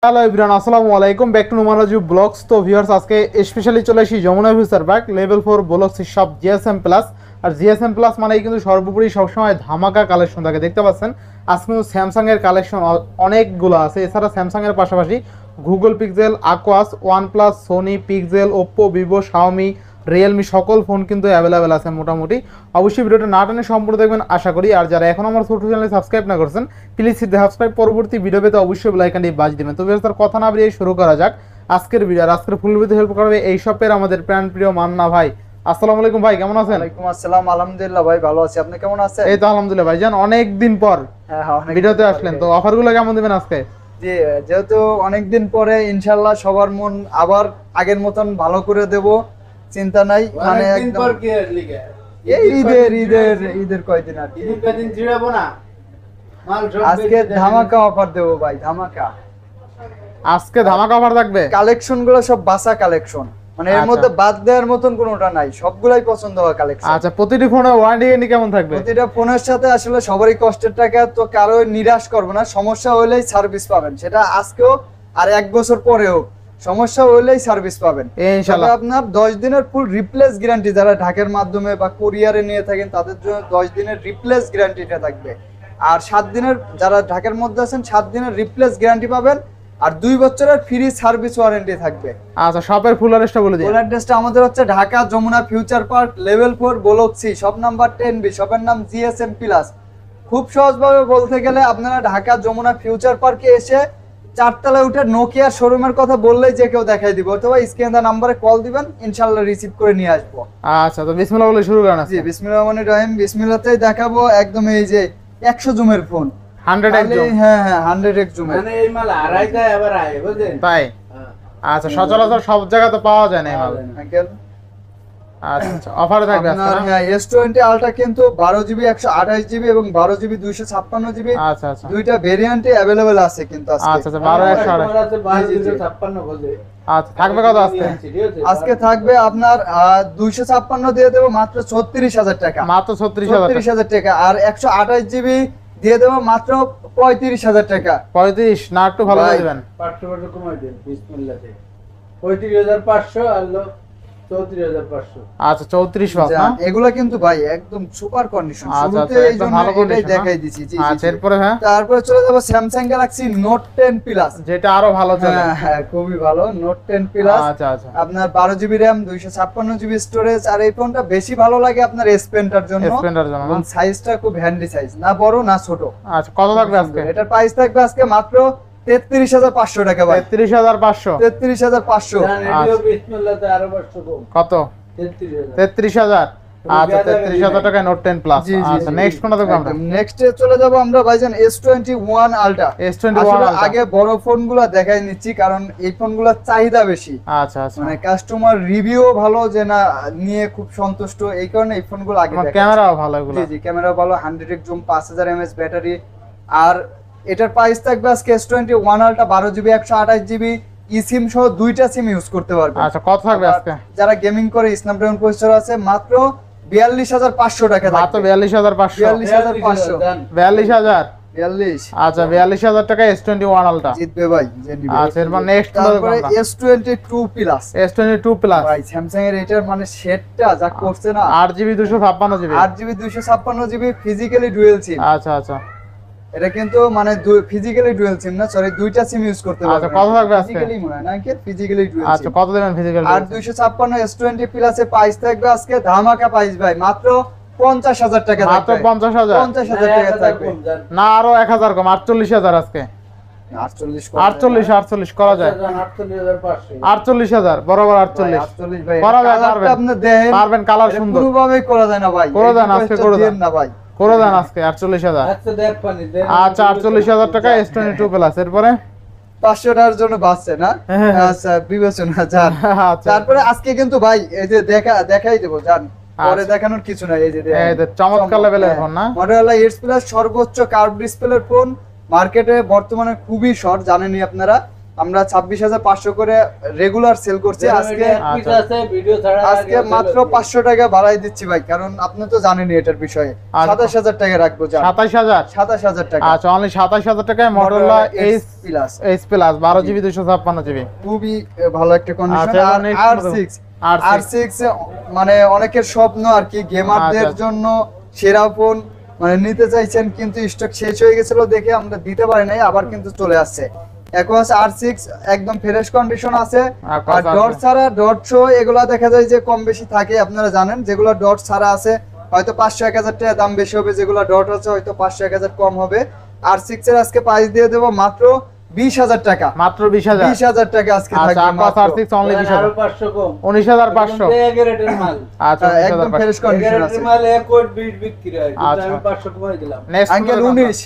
Hello everyone, আসসালামু আলাইকুম, back to নোমানজু ব্লগস। তো ভিউয়ার্স, আজকে স্পেশালি চলে আসি Jamuna future park level 4 blogs সব জিএসএম প্লাস। আর জিএসএম প্লাস মানেই কিন্তু সর্বোপরি সবসময় ধামাকা কালেকশন থাকে। দেখতে পাচ্ছেন আজকে কিন্তু স্যামসাংয়ের কালেকশন অনেকগুলো আছে। এছাড়া স্যামসাংয়ের পাশাপাশি Google Pixel, Aquos, OnePlus, Sony, Pixel, Oppo, Vivo, Xiaomi, Realme সকল ফোন কিন্তু অ্যাভেলেবেল আছে মোটামুটি। অবশ্যই ভিডিওটা না টানে সম্পূর্ণ দেখবেন আশা করি। আর যারা এখন আমার ছোট চ্যানেলে সাবস্ক্রাইব না করছেন, প্লিজ হিট দ্য সাবস্ক্রাইব। পরবর্তী ভিডিও পেতে অবশ্যই বেল আইকনটি বাজিয়ে দিবেন। তো তার কথা না বেরিয়ে শুরু করা যাক আজকের ভিডিও। আর আজকের ফুল ভিডিওতে হেল্প করবে এই শপের আমাদের প্রিয় মান্না ভাই। আসসালামু আলাইকুম ভাই, কেমন আছেন? ওয়ালাইকুম আসসালাম, আলহামদুলিল্লাহ ভাই ভালো আছি। আপনি কেমন আছেন? এই তো আলহামদুলিল্লাহ ভাই। জান অনেক দিন পর ভিডিওতে আসলেন, তো অফারগুলো কেমন দিবেন আজকে? জি, যেহেতু অনেকদিন পরে ইনশাআল্লাহ সবার মন আবার আগের মতন ভালো করে দেব, চিন্তা নাই। মানে একদম এই ঈদের কয়দিন আর কি, আজকে ধামাকা অফার দেব ভাই, ধামাকা। আজকে ধামাকা অফার থাকবে। কালেকশন গুলো সব বাসা কালেকশন, মানে এর মধ্যে বাদ দেওয়ার মতন কোনোটা নাই, সবগুলাই পছন্দ হয় কালেকশন। আচ্ছা, প্রতিটি ফোনে ওয়ারেন্টি গ্যারান্টি কেমন থাকবে? প্রতিটা ফোনের সাথে আসলে সবারই কষ্টের টাকা, তো কারো নিরাশ করবে না। সমস্যা হলেই সার্ভিস পাবেন, সেটা আজকেও আর 1 বছর পরেও সমস্যা হলেই সার্ভিস পাবেন ইনশাআল্লাহ। আপনার 10 দিনের ফুল রিপ্লেস গ্যারান্টি, যারা ঢাকার মাধ্যমে বা কুরিয়ারে নিয়ে থাকেন তাদের জন্য 10 দিনের রিপ্লেস গ্যারান্টিটা থাকবে। আর 7 দিনের, যারা ঢাকার মধ্যে আছেন 7 দিনের রিপ্লেস গ্যারান্টি পাবেন। আর 2 বছরের ফ্রি সার্ভিস ওয়ারেন্টি থাকবে। আচ্ছা, শপের ফুল অ্যাড্রেসটা বলে দিন। ফুল অ্যাড্রেসটা আমাদের হচ্ছে Dhaka Jamuna future park level 4 block C, shop number 10B, শপের নাম জিএসএম প্লাস। খুব সহজভাবে বলতে গেলে আপনারা ঢাকা যমুনা ফিউচার পার্কে এসে 4 তলায় উঠে নোকিয়া শোরুমের কথা বললেই যে কেউ দেখাই দিব, অথবা স্ক্রিনে দেওয়া নম্বরে কল দিবেন, ইনশাআল্লাহ রিসিভ করে নিয়ে আসবো। আচ্ছা, তো বিসমিল্লাহ বলে শুরু করেন। জি, বিসমিল্লাহির রহমানির রহিম। বিসমিল্লাহতেই দেখাবো একদম এই যে 100 জুমের ফোন, 100x জুম। হ্যাঁ 100x জুমের, মানে এই মাল আড়াই যায় আবার আয়, বুঝলেন? তাই? আচ্ছা, সচরাচর সব জায়গা তো পাওয়া যায় না এই মাল। আঙ্কেল আচ্ছা, অফারে থাকবে আজকে না? হ্যাঁ, S20 আলট্রা কিন্তু 12GB 128GB এবং 12GB 256GB, আচ্ছা আচ্ছা দুইটা ভেরিয়েন্টে अवेलेबल আছে কিন্তু আজকে। আচ্ছা আচ্ছা, 12 128। আছে 2256 বলে। আচ্ছা, থাকবে কত আজকে? আজকে থাকবে আপনার 256 দিয়ে দেব মাত্র 36000 টাকা, মাত্র 36000 টাকা। আর 128GB দিয়ে দেব মাত্র 35000 টাকা। 35 না একটু ভালো ভাই, দিবেন? 500 কমাই দেন বিসমিল্লাহ তে। 35500 আর 34500। আচ্ছা, 34 পাস না? এগুলা কিন্তু ভাই একদম সুপার কন্ডিশন, আচ্ছা শুরুতে আচ্ছা, এই একদম জন্য ভালো এটাই কন্ডিশন দেখাই দিছি। জি, আচ্ছা, এরপরে হ্যাঁ, তারপরে চলে যাব স্যামসাং গ্যালাক্সি নোট 10 প্লাস, যেটা আরো ভালো চলে। হ্যাঁ খুবই ভালো, নোট 10 প্লাস। আচ্ছা আচ্ছা, আপনার 12GB RAM 256GB স্টোরেজ। আর এই ফোনটা বেশি ভালো লাগে আপনার এস পেন্টার জন্য, এক্সপেন্ডার জন্য না? সাইজটা খুব হ্যান্ডি সাইজ, না বড় না ছোট। আচ্ছা, কত থাকবে আজকে? এটার প্রাইস থাকবে আজকে মাত্র 33500 টাকা ভাই, 33500। 33500। জান এডিও বিসমিল্লাহ তে আরো 500 কম। কত? 33000। 33000। আচ্ছা, 33000 টাকায় নোট 10 প্লাস। জি, জি, আচ্ছা, জি, নেক্সট কোনটা দেখব আমরা? নেক্সট এ চলে যাব আমরা ভাইজান S21 আলট্রা। S21 আসলে আলট্রা। আগে বড় ফোনগুলো দেখাই নিচ্ছি, কারণ এই ফোনগুলোর চাহিদা বেশি। আচ্ছা আচ্ছা, মানে কাস্টমার রিভিউ ভালো, যে না নিয়ে খুব সন্তুষ্ট, এই কারণে এই ফোনগুলো আগে দেখাচ্ছি। ক্যামেরাও ভালো এগুলো। জি জি, ক্যামেরা ভালো, 100x জুম, 5000 mAh ব্যাটারি। আর এটার প্রাইস থাকবে আজকে S21 ultra 12GB 128GB eSIM সহ দুইটা সিম ইউজ করতে পারবে। আচ্ছা, কত থাকবে আজকে? যারা গেমিং করে স্ন্যাপড্রাগন প্রসেসর আছে মাত্র 42500 টাকা মাত্র থাকবে। 42500। 42500। 42000। 42। আচ্ছা, 42000 টাকা S21 আলট্রা জিতবে ভাই, যে নিবে। আচ্ছা, এরপর নেক্সট তারপরে S22 প্লাস। S22 প্লাস ভাই স্যামসাং এর এটার মানে সেটটা যা করছে না, 8GB 256GB। 8GB 256GB physically dual সিম। আচ্ছা আচ্ছা, এটা কিন্তু মানে ফিজিক্যালি ডুয়াল সিম না, সরি দুইটা সিম ইউজ করতে পারবে। আচ্ছা, কত থাকবে আজকে? ফিজিক্যালি মনে হয় না কি, ফিজিক্যালি ডুয়াল আচ্ছা, সিম। কত দেবেন ফিজিক্যাল? আর 256 S20 প্লাস এর প্রাইস থাকবে আজকে ধামাকা প্রাইস ভাই, মাত্র 50000 টাকা থাকবে। মাত্র 50000। 50000 টাকা থাকবে না, আরো 1000 কম, 48000 আজকে। 48 করা যায়? 48500। 48000 বরাবর 48 48 ভাই করা যায়, কালারটা আপনি দেখেন, পারবেন, কালার সুন্দর। কোনোভাবেই করা যায় না ভাই, করে দেন আজকে, করে দেন না ভাই, করে দেন আজকে 48000। আচ্ছা দেখ পানি দে। আচ্ছা, 48000 টাকা S22 প্লাস। এরপরে 500 টাকার জন্য বাঁচছে না? হ্যাঁ। আচ্ছা, বিবেচনা জান। আচ্ছা, তারপরে আজকে কিন্তু ভাই এই যে দেখাই দেবো জান, পরে আচ্ছা। দেখানোর কিছু নাই। এই যে এই যে চমৎকার লেভেলের ফোন না? Motorola Edge Plus সর্বোচ্চ কার্ভ ডিসপ্লের ফোন, মার্কেটে বর্তমানে খুবই শর্ট, জানেনই আপনারা। আমরা 26,500 করে রেগুলার সেল করছি। আজকে আজকে মাত্র 500 টাকা বাড়াই দিচ্ছি ভাই, কারণ আপনি তো জানেনই এটার বিষয়ে। 27,000 টাকা রাখবো। 27,000 টাকা। আচ্ছা, অনলি 27,000 টাকায় Motorola H Plus 12GB 256GB, খুবই ভালো একটা কন্ডিশন। আচ্ছা, আর R6 মানে অনেকের স্বপ্ন আর কি, গেমারদের জন্য সেরা ফোন মানে নিতে চাইছেন, কিন্তু স্টক শেষ হয়ে গেছিল দেখে আমরা দিতে পারি নাই, আবার কিন্তু চলে আসছে। Aquos R6 একদম ফ্রেশ কন্ডিশন আছে। আর ডট ছাড়া, ডট শো এগুলা দেখা যায় যে কম বেশি থাকে, আপনারা জানেন। যেগুলো ডট ছাড়া আছে হয়তো 500-1000 টাকা দাম বেশি হবে, যেগুলো ডট আছে হয়তো 500-1000 কম হবে। R6 এর আজকে প্রাইস দিয়ে দেব মাত্র 20,000 টাকা। মাত্র 20,000 টাকা আজকে আচ্ছা, থাকবে Aquos R6 অনলি 20,000, 500 কম, 19,500। এগারেটের মাল। আচ্ছা, একদম ফ্রেশ কন্ডিশন আছে। এগারেটের মাল 1 কোট বিট বিক্রি হয়, কিন্তু আচ্ছা। আমি 500 কমাই দিলাম। নেক্সট আঙ্কেল 19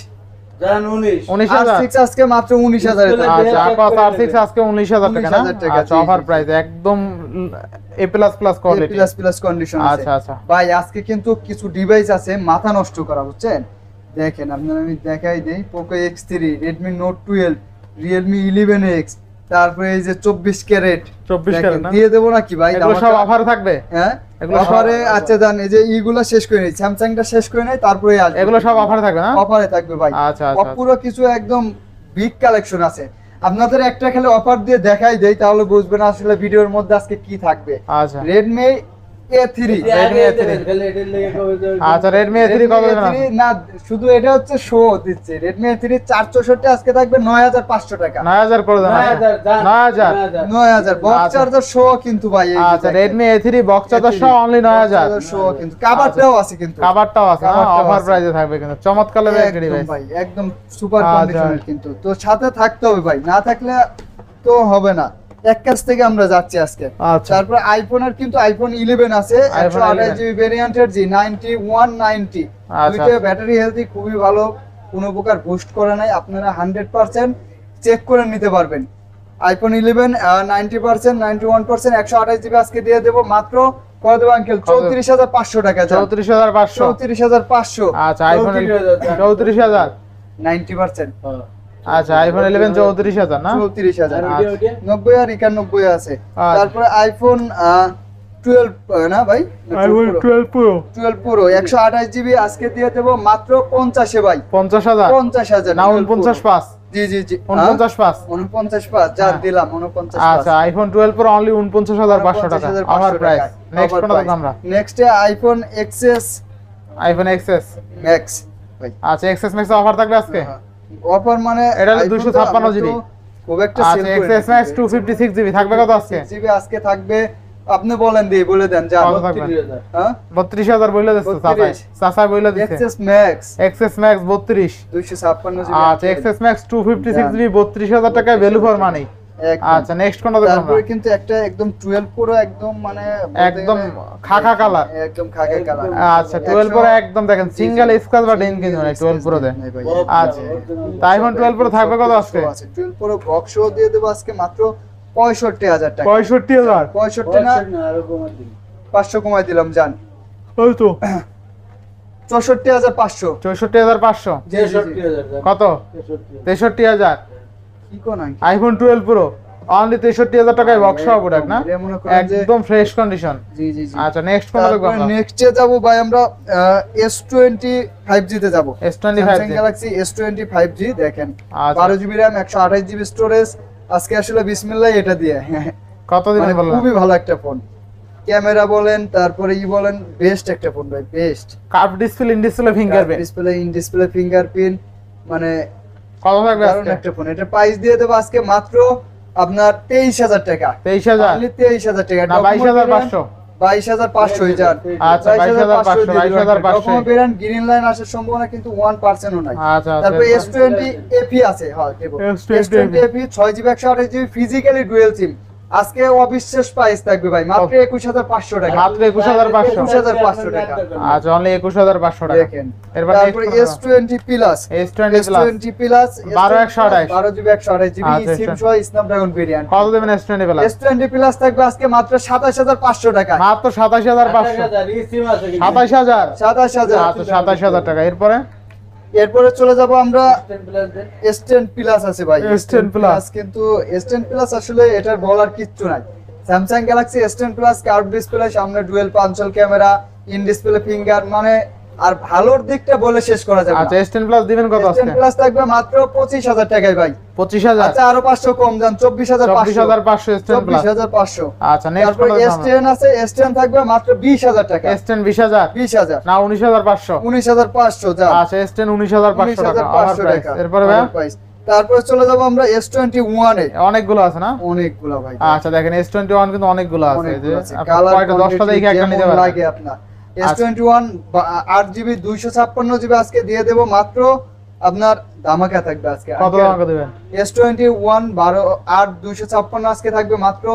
জান 19 R6 আজকে মাত্র 19,000 এ থাকবে। আচ্ছা, Aquos R6 আজকে 19,000 টাকা না? 19,000 টাকা, আচ্ছা, জি, অফার জি। প্রাইস একদম A++ কোয়ালিটি। প্লাস কন্ডিশন আছে। আচ্ছা, আচ্ছা। ভাই আজকে কিন্তু কিছু ডিভাইস আছে মাথা নষ্ট করা, বুঝছেন? দেখেন আপনারা, আমি দেখাই দেই। Poco X3, Redmi Note 12, Realme 11X, তারপরে এই যে 24 ক্যারেট 24 ক্যারেট না? দিয়ে দেব নাকি ভাই? এগুলো সব অফার থাকবে? হ্যাঁ, এগুলো সব অফারে। আচ্ছা জান, এই যে এইগুলা শেষ করে নেই, স্যামসাংটা শেষ করে নেই, তারপরে আসবে। এগুলো সব অফারে থাকবে না? অফারে থাকবে ভাই। আচ্ছা, আচ্ছা। পুরো কিছু একদম বিগ কালেকশন আছে। আপনাদের একটা খালি অফার দিয়ে দেখাই দেই, তাহলে বুঝবেন আসলে ভিডিওর মধ্যে আজকে কি থাকবে। আচ্ছা, Redmi A3, আচ্ছা, Redmi A3 কত দেবেন? না শুধু এটা হচ্ছে শো দিচ্ছে। Redmi A3 464 আজকে থাকবে 9,500 টাকা। 9,000 করে দেন। 9,000 9,000 বক্স আচ্ছা। চার্জার শো কিন্তু ভাই। এই যে আচ্ছা, দেখেন। Redmi A3 বক্স চার্জার সহ অনলি 9,000। শো কিন্তু কাভারটাও আছে, কিন্তু কভারটাও আছে না? কভারটাও অফার আছে। প্রাইসে থাকবে কিন্তু, চমৎকার লেভেলের একদম ডিভাইস ভাই, একদম সুপার আচ্ছা। কন্ডিশনের কিন্তু। তো সাথে থাকতে হবে ভাই, না থাকলে তো হবে না। এক কাছ থেকে আমরা যাচ্ছি আজকে। আচ্ছা, তারপর আইফোনের কিন্তু আইফোন 11 আছে, iPhone 128GB ভেরিয়েন্টের G90 190। আচ্ছা। দুইটা ব্যাটারি হেলথি খুবই ভালো, কোনো প্রকার বুস্ট করে নাই। আপনারা 100% চেক করে নিতে পারবেন। আইফোন 11 90%, 91%, 128GB আজকে দিয়ে দেব মাত্র কত দেব আঙ্কেল? 34,500 টাকা। 34,500। 34,500। আচ্ছা, আইফোন 34,000। 90%। আচ্ছা, আইফোন 11 34,000 না? 34,000। আচ্ছা। 90 আর 91 আছে। আচ্ছা। তারপরে আইফোন 12 না ভাই? আইফোন 12 প্রো 12 প্রো 128GB আজকে দিয়ে দেব মাত্র 50 এ ভাই। 50,000 50,000 না? 49,500। জি জি জি 49,500। 49,500 যা হ্যাঁ। দিলাম 49,500। আচ্ছা, আইফোন 12 প্রো অনলি 49,500 টাকা অফার প্রাইস। নেক্সট কোনটা দেখব আমরা? নেক্সটে iPhone XS iPhone XS Max ভাই। আচ্ছা, XS Max অফার থাকবে আজকে? অফার মানে এটা হলো iPhone তো 256GB। আমরা তো খুব একটা সেল আচ্ছা, XS Max 256GB থাকবে কত আজকে? জিবি আজকে থাকবে, আপনি বলেন দিয়ে বলে দেন যা। কত থাকবে? 30,000। হ্যাঁ 32,000 বইলা দিচ্ছে 32,000 চাচা বইলা দিচ্ছে। XS Max XS Max 32। 256GB। আচ্ছা, XS Max 256GB 32,000 টাকায় ভ্যালু ফর মানি। আচ্ছা, নেক্সট কোনটা দেখব আমরা? তারপরে কিন্তু একটা একদম 12 পুরো একদম মানে বলতে একদম গেলে খাকা কালার। একদম খাকা কালার। আচ্ছা, 12 প্রো একদম দেখেন সিঙ্গেল স্ক্র্যাচ বা ডেন কিন্তু নাই 12 প্রো তে। আচ্ছা, তো আইফোন 12 প্রো থাকবে কত আজকে? 12 পুরো বক্স শো দিয়ে দেব আজকে মাত্র 65,000 টাকা। 65,000। 65 না, না আরো কমাই দিন। 500 কমাই দিলাম জান। ওই তো 64,500। 64,500। 63,000 কত? 63,000। কি কোন আঙ্কেল? আইফোন 12 প্রো অনলি 63,000 টাকায় বক্স সহ প্রোডাক্ট না? এটা মনে করেন যে একদম ফ্রেশ কন্ডিশন। জি জি জি। আচ্ছা, নেক্সট কোনটা দেখব তারপরে আমরা? নেক্সটে যাব ভাই আমরা S20 5G তে যাব। S20 Samsung 5G। Galaxy S20 5G দেখেন। আচ্ছা। 12GB RAM 128GB স্টোরেজ আজকে আসলে বিসমিল্লাহ এটা দিয়ে। কত মানে দিবেন বললেন? খুবই ভালো একটা ফোন। ক্যামেরা বলেন, তারপরে বলেন, বেস্ট একটা ফোন ভাই, best. Curve display, in display fingerprint. Display, in display fingerprint, মানে কত থাকবে দারুণ আজকে? একটা ফোন। এটা প্রাইস দিয়ে দেব আজকে মাত্র আপনার 23,000 টাকা। 23,000 Only 23,000 টাকা। না 22,500? 22,500 হয়ে যান। আচ্ছা, 22,500 22,500 বেরান গ্রিন লাইন আসার সম্ভাবনা কিন্তু 1% ও নাই। আচ্ছা, তারপর S20 FE আছে, হ্যাঁ দেব। S20 FE 6GB 128GB physically dual SIM আজকে অবিশ্বাস প্রাইস থাকবে ভাই মাত্র 21,500 টাকা। মাত্র 21,500। 21,500 টাকা। আচ্ছা, অনলি 21,500 টাকা। দেখেন। এরপর তারপর S20 plus, S20 plus S20 plus 12/128 12GB 128GB আচ্ছা, সিম সহ স্ন্যাপড্রাগন ভেরিয়েন্ট। কত দেবেন S20 প্লাস? S20 প্লাস থাকবে আজকে মাত্র 27,500 টাকা। মাত্র 27,500। 27,000। 27,000। আচ্ছা, 27,000 টাকা। এরপরে এরপরে চলে যাব আমরা টেন প্লাস দেন। S10 প্লাস আছে ভাই। S10 Plus কিন্তু S10 প্লাস আসলে এটার বলার কিচ্ছু নাই। Samsung Galaxy S10 plus curve display, সামনে dual punch hole camera, in display finger, মানে আর ভালোর দিকটা বলে শেষ করা যাবে না। আচ্ছা S10 প্লাস দিবেন কত আজকে? S10 প্লাস থাকবে মাত্র 25000 টাকায় ভাই। 25000। আচ্ছা আরো 500 কম দেন, 24500। 24500 S10 প্লাস। 24500। আচ্ছা নেক্সট তারপর S10 আছে, S10 থাকবে মাত্র 20000 টাকা। S10 20000 20000 না 19500? 19500 যা। আচ্ছা S10 19500 টাকা অফার 19500 প্রাইস। টাকা। এরপরে ভাই তারপরে চলে যাব আমরা S21 এ। অনেকগুলো আছে না? অনেকগুলো ভাই। আচ্ছা দেখেন S21 কিন্তু অনেকগুলো আছে, এই যে অনেকগুলো আছে। আপনি কালার কয়টা 10টা দেখে একটা নিতে পারেন। লাগে আপনার। S21 8GB 256GB আজকে দিয়ে দেব মাত্র আপনার ধামাকা থাকবে আজকে। কত টাকা দিবেন? S21 12 8 256 আজকে থাকবে মাত্র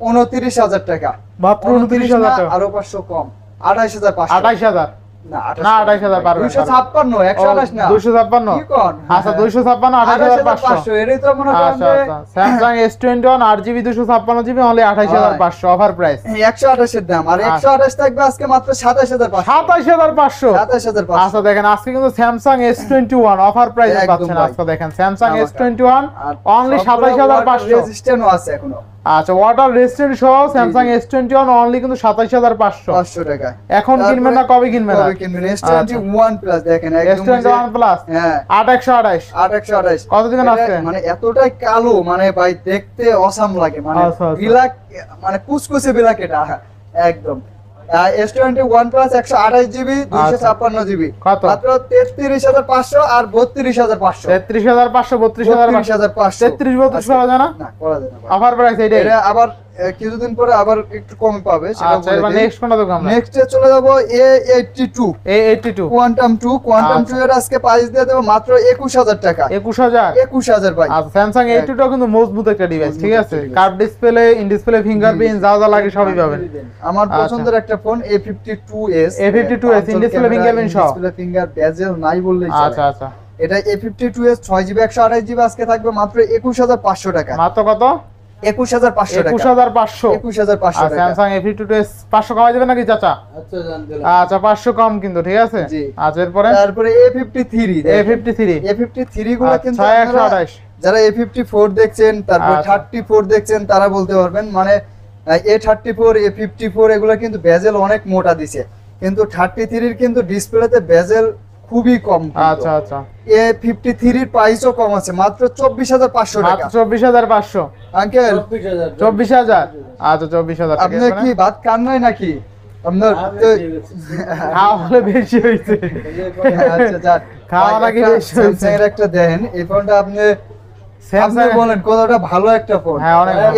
29000 টাকা। মাত্র 29000 না, টাকা। আরো 500 কম, 28500। 28000 না না 28000 পারবেন। 256 128 না। 256 কি কোন? আচ্ছা 256 28500। এটাই তো মনে করেন আচ্ছা যে আচ্ছা Samsung S21 8GB 256GB only 28500 offer price. 128 এর দাম, আর 128 থাকবে আজকে মাত্র 27500। 27500। 27500। আচ্ছা দেখেন আজকে কিন্তু Samsung S21 অফার প্রাইস একদম পাচ্ছেন। ভাই। আজকে দেখেন Samsung ধামাকা। S21 only 27500। রেজিস্ট্যান্টও আছে এখনো। আচ্ছা ওয়াটার রেজিস্ট্যান্ট সহ Samsung S21 অনলি কিন্তু 27500 500 টাকা। এখন কিনবেন না কবে কিনবেন? কবে কিনবেন? S21 প্লাস দেখেন একদম S21 প্লাস হ্যাঁ 8128 828। কত দিবেন এটা আজকে? মানে এতটাই কালো, মানে ভাই দেখতে অসাম লাগে, মানে আচ্ছা, আচ্ছা। বিলাক, মানে কুচকুচে বিলাক এটা একদম। S21 প্লাস 128GB 256GB কত? মাত্র 33500 আর 32500। 33500 32500 33 32 করা যায় না? না করা যায় না ভাই। অফার প্রাইস এইটাই। এটা আবার কিছুদিন পরে আবার একটু কমে পাবে, সেটা আচ্ছা এবার নেক্সট কোনটা দেখব আমরা? নেক্সট চলে যাব A82 A82 কোয়ান্টাম 2 আচ্ছা। এর আজকে প্রাইস দিয়ে দেব মাত্র 21000 টাকা। 21000 21000 ভাই। আচ্ছা Samsung A82 কিন্তু মজবুত একটা ডিভাইস, ঠিক আছে? device। Curve display, in display fingerprint যা যা লাগে সবই পাবেন। আমার আচ্ছা। পছন্দের একটা phone A52s। A52s, in display fingerprint সহ। ডিসপ্লে ফিঙ্গার বেজেল নাই বললেই চলে। আচ্ছা আচ্ছা এটা A52s 6GB 128GB আজকে থাকবে মাত্র 21500 টাকা। মাত্র কত? 21500 টাকা। 21500 21500 আর টাকা। Samsung A52s 500 কমাই দিবেন নাকি চাচা? আচ্ছা জান দিলাম। আচ্ছা 500 কম কিন্তু, ঠিক আছে? জি। আচ্ছা এরপরে তারপরে A53 A53 A53 গুলো কিন্তু আচ্ছা, আপনারা 128 যারা A54 দেখছেন, তারপর আচ্ছা। 34 দেখছেন, তারা বলতে পারবেন, মানে A34 A54 এগুলো কিন্তু বেজেল অনেক মোটা দিছে, কিন্তু 33 এর কিন্তু ডিসপ্লেতে বেজেল খুবই কম। আচ্ছা আচ্ছা A53 এর প্রাইসও কম আছে, মাত্র 24500 টাকা। মাত্র 24500 আঙ্কেল 24000 24000 আচ্ছা 24000 টাকা। আপনি কি ভাত খান নাই নাকি আপনার? খাওয়া হলে বেশি হইছে। আচ্ছা যাক, খাওয়া নাকি বেশি হইছে? স্যামসাং এর একটা দেন, এই ফোনটা আপনি Samsung বলেন কতটা ভালো একটা ফোন। হ্যাঁ, অনেক ভালো।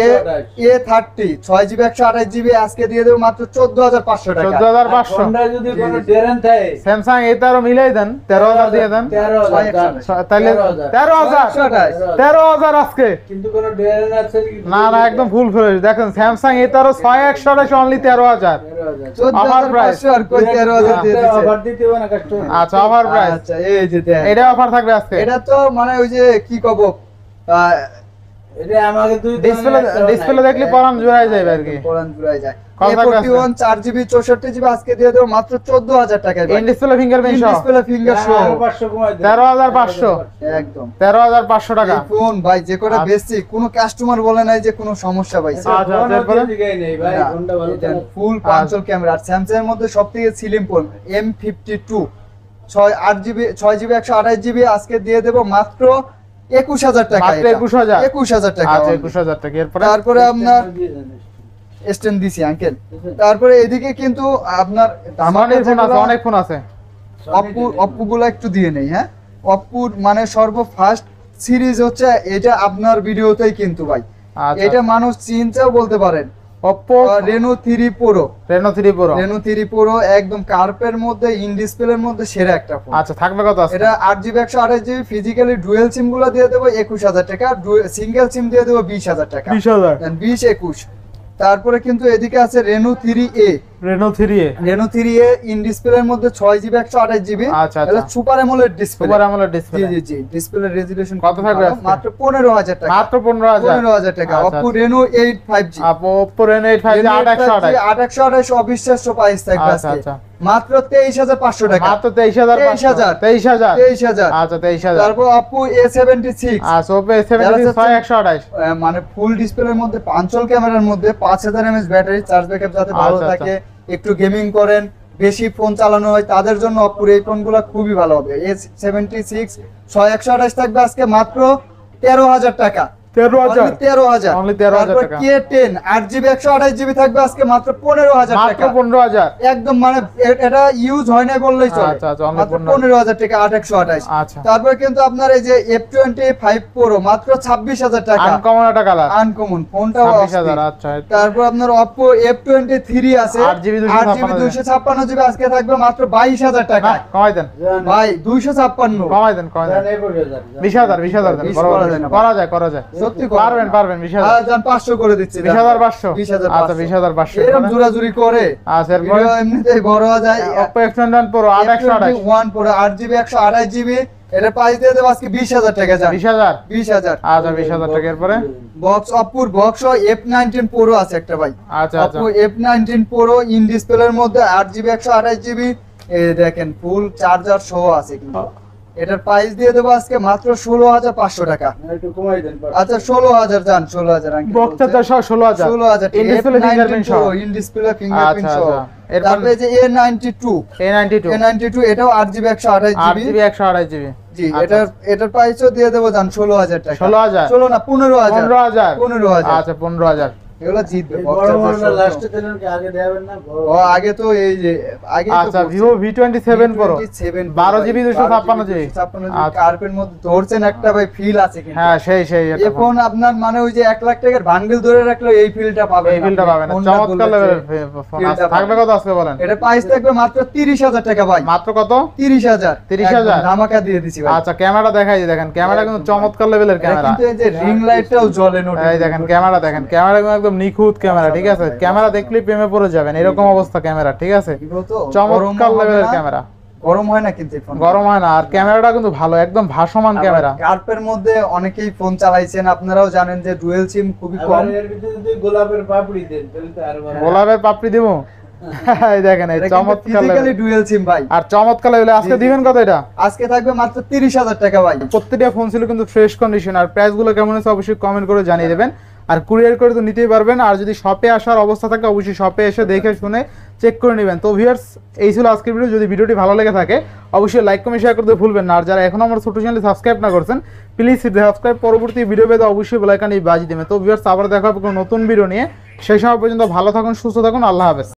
A30 6GB 128GB আজকে দিয়ে দেব মাত্র 14500 টাকা। 14500 ফোনটা যদি কোনো ডেরেন থাকে Samsung A13 মিলাই দেন, 13000 দিয়ে দেন। 13000 তাহলে 13000 13000 আজকে। কিন্তু কোনো ডেরেন আছে কি? না না একদম ফুল ফ্রেশ। দেখেন Samsung A13 6128 অনলি 13000। 14500 আর কই 13000 দিয়ে দিছে। অফার দিতে হবে না কাস্টমার। আচ্ছা অফার প্রাইস। আচ্ছা এই যে দেন, এটা অফার থাকবে আজকে। এটা তো মানে ওই যে কি কব, এটা আমাকে দুই ডিসপ্লে দেখলে পরান জোড়ায় যাবে আর কি। কোরআন জুড়ায় যায়। কত টাকা আছে? A41 4GB 64GB আজকে দিয়ে দেব মাত্র 14000 টাকায় ভাই। ইন ডিসপ্লে ফিঙ্গারপ্রিন্ট সহ ডিসপ্লে ফিঙ্গার সহ 500 কমাই দেন। 13500 একদম। 13500 টাকা। এই ফোন ভাই যে কটা বেশি কোনো কাস্টমার বলে নাই যে কোনো সমস্যা ভাই। আচ্ছা, তারপরে? নেই ভাই, ফোনটা ভালো তো না। ফুল পাঁচল ক্যামেরা, আর স্যামসাং এর মধ্যে সবথেকে slim phone M52 6GB 128GB আজকে দিয়ে দেব মাত্র 21000 টাকা। মাত্র 21000 21000 টাকা। আচ্ছা 21000 টাকা। এরপরে তারপরে আপনার S10 দিছি আঙ্কেল। তারপরে এদিকে কিন্তু আপনার অনেক ফোন আছে, অনেক ফোন আছে। অপ্পো গুলো একটু দিয়ে নেই। হ্যাঁ অপ্পোর মানে সর্বফার্স্ট সিরিজ হচ্ছে এটা, আপনার ভিডিওতেই কিন্তু ভাই আচ্ছা এটা মানুষ চিনতেও বলতে পারেন। Oppo Reno 3 Pro Reno 3 Pro Reno 3 Pro একদম কার্পের মধ্যে, ইন ডিসপ্লের মধ্যে সেরা একটা ফোন। আচ্ছা থাকবে কত আছে? এটা 8GB 128GB ফিজিক্যালি ডুয়াল সিম গুলো দিয়ে দেব 21000 টাকা, সিঙ্গেল সিম দিয়ে দেব 20000 টাকা। 20000 20 21। তারপরে কিন্তু এদিকে আছে Reno 3A Reno 3A Reno 3A in ডিসপ্লের মধ্যে 6GB 128GB। আচ্ছা আচ্ছা, এটা super AMOLED display. Super AMOLED display. জি জি জি, ডিসপ্লের রেজোলিউশন কত থাকবে আজকে? মাত্র 15000 টাকা। মাত্র 15000 টাকা। আচ্ছা, Oppo Reno 8 5G। Oppo Reno 8 5G 8128 8128 অবিশ্বাস্য প্রাইস থাকবে আচ্ছা আজকে। আচ্ছা, মাত্র 23500 টাকা। মাত্র 23500 23000 আচ্ছা 23000। তারপর Oppo A76। আচ্ছা Oppo A76 128 মানে ফুল ডিসপ্লের মধ্যে পাঁচল ক্যামেরার মধ্যে 5000 mAh ব্যাটারি, চার্জ ব্যাকআপ যাতে ভালো আচ্ছা, থাকে, একটু গেমিং করেন, বেশি ফোন চালানো হয় তাদের জন্য Oppo এই ফোনগুলো খুবই ভালো হবে। A76 6128 থাকবে আজকে মাত্র 13000 টাকা। 13000 13000 only 13000 টাকা। K10 8GB 128GB থাকবে আজকে মাত্র 15000 মাত্র টাকা। 15000 একদম মানে এটা ইউজ হয় না বললেই চলে। আচ্ছা আচ্ছা, only মাত্র 15000 15000 টাকা 8128। আচ্ছা, তারপর কিন্তু আপনার এই যে F25 Pro মাত্র 26000 টাকা। আনকমন একটা কালার, আনকমন ফোনটাও 26000 আচ্ছা। তারপর আপনার Oppo F23 আছে 8GB 256GB আজকে থাকবে মাত্র 22000 টাকা। কমাই দেন ভাই 256 কমাই দেন 20000 দেন, 20 বড় করা যায় না। করা যায় সত্যি পারবেন 20000 হ্যাঁ জান 500 করে দিচ্ছি। 20500 20500 আচ্ছা 20500 এরকম জোরাজুরি করে আচ্ছা। এরপর ভিডিও এমনিতেই বড় হয়ে যায়। Oppo F21 Pro 8128 F21 Pro 8GB 128GB এটা প্রাইস দিয়ে দেব আজকে 20000 টাকা জান। 20000 20000 আচ্ছা 20000 টাকা। এরপরে box Oppo box F19 Pro আছে একটা ভাই। আচ্ছা আচ্ছা, Oppo F19 Pro ইন ডিসপ্লের মধ্যে 8GB 128GB এই দেখেন ফুল চার্জার সহ আছে কিন্তু। এটার প্রাইস দিয়ে দেব আজকে মাত্র 16500 টাকা। একটু কমাই দেন। আচ্ছা 16000 জান 16000 আঙ্কেল বক্স চার্জার সহ 16000 16000 ইন ডিসপ্লে ফিঙ্গারপ্রিন্ট সহ। ইন ডিসপ্লে ফিঙ্গারপ্রিন্ট আচ্ছা, সহ। আচ্ছা। এরপর তারপরে যে A92 A92 এটাও 8GB 128GB 8GB 128GB জি। এটার প্রাইসও দিয়ে দেব জান 16000 টাকা। 16000 16 না 15000 15000 আচ্ছা 15000 এগুলো জিতবে বক্স বড় চার্জার মালটা সহ। লাস্টে দিলেন কি আগে দেবেন না? ও আগে তো এই যে আগে তো আচ্ছা Vivo V27 Pro 12GB 256GB আচ্ছা। কার্পের মধ্যে ধরছেন একটা ভাই ফিল আছে কিন্তু। হ্যাঁ সেই এটা এই ফোন আপনার মানে ওই যে 1 লাখ টাকার বান্ডেল ধরে রাখলে এই ফিলটা পাবেন। এই ফিলটা পাবেন না। ফোনটা চমৎকার ধরলে লেভেলের যে ফোন ফিলটা থাকবে। পাবেন। কত আজকে বলেন? এটা প্রাইস থাকবে মাত্র 30000 টাকা ভাই। মাত্র কত? 30000 30000 একদম ধামাকা দিয়ে দিছি ভাই। আচ্ছা ক্যামেরা দেখাই যে দেখেন, ক্যামেরা কিন্তু চমৎকার লেভেলের এটা ক্যামেরা। কিন্তু এই যে রিং লাইটটাও জ্বলে না। এই দেখেন ক্যামেরা দেখেন, ক্যামেরা কিন্তু একদম নিখুঁত ক্যামেরা, ঠিক আছে? ক্যামেরা দেখলে প্রেমে পড়ে যাবেন, এরকম অবস্থা ক্যামেরা, ঠিক আছে? চমৎকার লেভেলের ক্যামেরা, গরম হয় না কিন্তু এই ফোন। গরম হয় না। আর ক্যামেরাটা কিন্তু ভালো, একদম ভাসমান ক্যামেরা। কার্পের মধ্যে অনেকেই ফোন চালাইছেন, আপনারাও জানেন যে ডুয়েল সিম খুবই কম। আবার এর ভিতরে যদি গোলাপের পাপড়ি দেন তাহলে তো আরো ভালো। গোলাপের পাপড়ি দিব? এই দেখেন এই চমৎকার ফিজিক্যালি ডুয়েল সিম ভাই। আর চমৎকার লেভেলে। আজকে দিবেন কত এটা? আজকে থাকবে মাত্র 30000 টাকা ভাই। প্রত্যেকটা ফোন ছিল কিন্তু ফ্রেশ কন্ডিশন। আর প্রাইস গুলো কেমন আছে অবশ্যই কমেন্ট করে জানিয়ে দেবেন। আর কুরিয়ার করে তো নিতেই পারবেন। আর যদি শপে আসার অবস্থা থাকে অবশ্যই শপে এসে দেখে শুনে চেক করে নেবেন। তো ভিউয়ার্স এই ছিল আজকের ভিডিও। যদি ভিডিওটি ভালো লেগে থাকে অবশ্যই লাইক কমেন্ট শেয়ার করতে ভুলবেন না। আর যারা এখনো আমার ছোট চ্যানেল সাবস্ক্রাইব না করছেন প্লিজ সাবস্ক্রাইব, পরবর্তী ভিডিও পেতে অবশ্যই বেল আইকনে বাজিয়ে দেবেন। তো ভিউয়ার্স আবার দেখা হবে কোনো নতুন ভিডিও নিয়ে। সেই সময় পর্যন্ত ভালো থাকুন, সুস্থ থাকুন, আল্লাহ হাফেজ।